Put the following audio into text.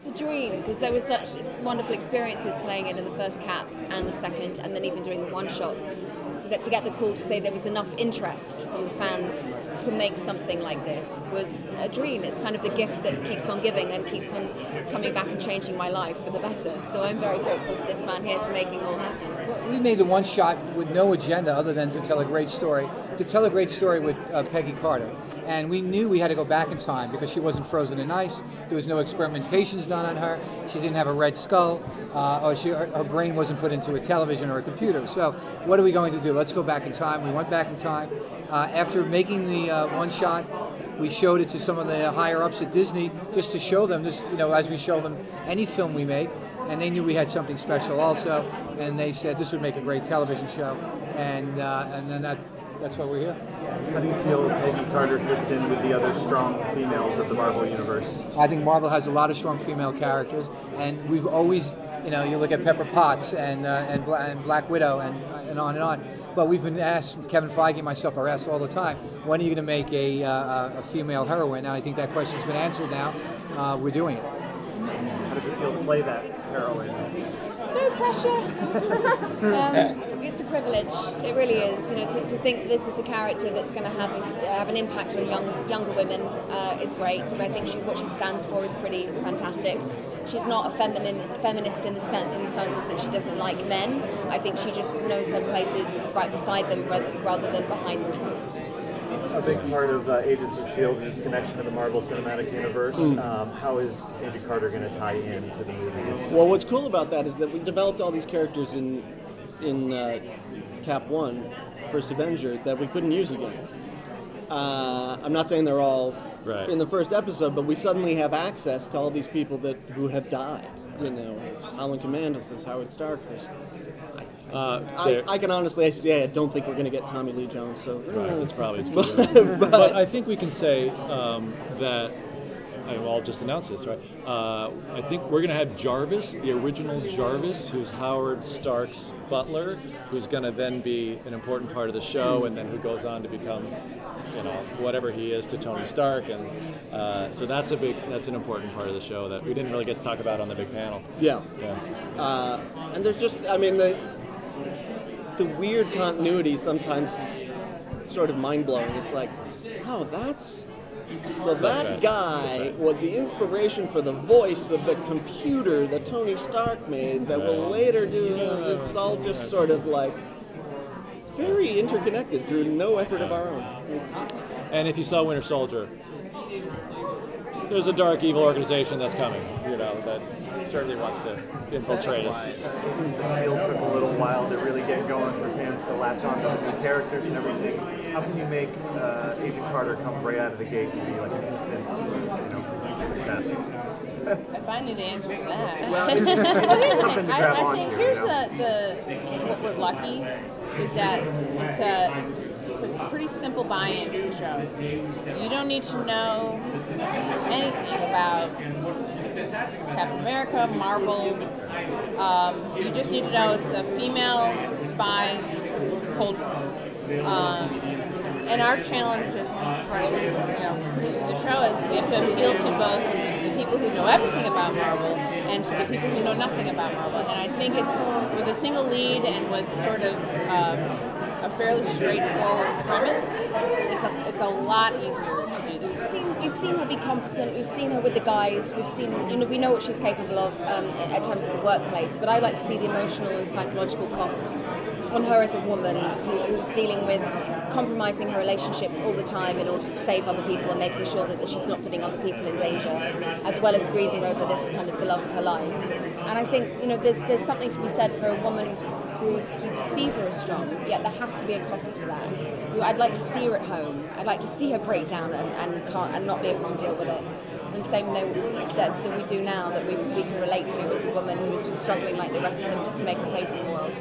a dream because there were such wonderful experiences playing it in the first cap and the second, and then even doing the one shot. That to get the call to say there was enough interest from the fans to make something like this was a dream. It's kind of the gift that keeps on giving and keeps on coming back and changing my life for the better. So I'm very grateful to this man here to make it all happen. Well, we made the one shot with no agenda other than to tell a great story. To tell a great story with Peggy Carter. And we knew we had to go back in time because she wasn't frozen in ice. There was no experimentations done on her. She didn't have a red skull, or her brain wasn't put into a television or a computer. So what are we going to do? Let's go back in time. We went back in time. After making the one shot, we showed it to some of the higher ups at Disney just to show them this, as we show them any film we make. And they knew we had something special also. And they said this would make a great television show. And then that's why we're here. How do you feel Peggy Carter fits in with the other strong females of the Marvel Universe? I think Marvel has a lot of strong female characters, and we've always, you look at Pepper Potts and Black Widow and on and on. But we've been asked, Kevin Feige and myself are asked all the time, when are you going to make a female heroine? And I think that question's been answered now. We're doing it. How does it feel to play that heroine? No pressure. It's a privilege. It really is. To think this is a character that's going to have an impact on younger women is great. And I think what she stands for is pretty fantastic. She's not a feminist in the sense that she doesn't like men. I think she just knows her place is right beside them rather than behind them. A big part of Agents of S.H.I.E.L.D. is connection to the Marvel Cinematic Universe. How is Agent Carter going to tie in to the movie? Well, what's cool about that is that we developed all these characters in Cap 1, First Avenger, that we couldn't use again. I'm not saying they're all in the first episode, but we suddenly have access to all these people who have died. There's Howland Commando, there's Howard Stark. I can honestly say I don't think we're going to get Tommy Lee Jones. So it's probably true. But I think we can say that. I'll just announce this, right? I think we're going to have Jarvis, the original Jarvis, who's Howard Stark's butler, who's going to then be an important part of the show, and then who goes on to become, whatever he is to Tony Stark, and so that's an important part of the show that we didn't really get to talk about on the big panel. Yeah. And there's just, the weird continuity sometimes is sort of mind-blowing. It's like, oh, that guy was the inspiration for the voice of the computer that Tony Stark made that will later do, it's all just sort of like, it's very interconnected through no effort of our own. And if you saw Winter Soldier, there's a dark evil organization that's coming, that certainly wants to infiltrate us. It took a little while to really get going for fans to latch on to the characters and everything. How can you make Agent Carter come right out of the gate and be like an instant, success? If I knew the answer to that. Well, here's the thing. I think here's the what we're lucky is that it's a pretty simple buy-in to the show. You don't need to know anything about Captain America, Marvel. You just need to know it's a female spy cold war. And our challenge as part of producing the show is we have to appeal to both the people who know everything about Marvel and to the people who know nothing about Marvel. And I think it's with a single lead and with sort of a fairly straightforward premise, it's a lot easier to do that. You've seen her be competent. We've seen her with the guys. We've seen, we know what she's capable of in terms of the workplace. But I like to see the emotional and psychological cost on her as a woman who's dealing with compromising her relationships all the time in order to save other people and making sure that she's not putting other people in danger, as well as grieving over this kind of the love of her life. And I think there's something to be said for a woman who's you perceive her as strong, yet there has to be a cost to that. I'd like to see her at home. I'd like to see her break down and not be able to deal with it. And same that we do now, that we can relate to as a woman who is just struggling like the rest of them just to make a place in the world.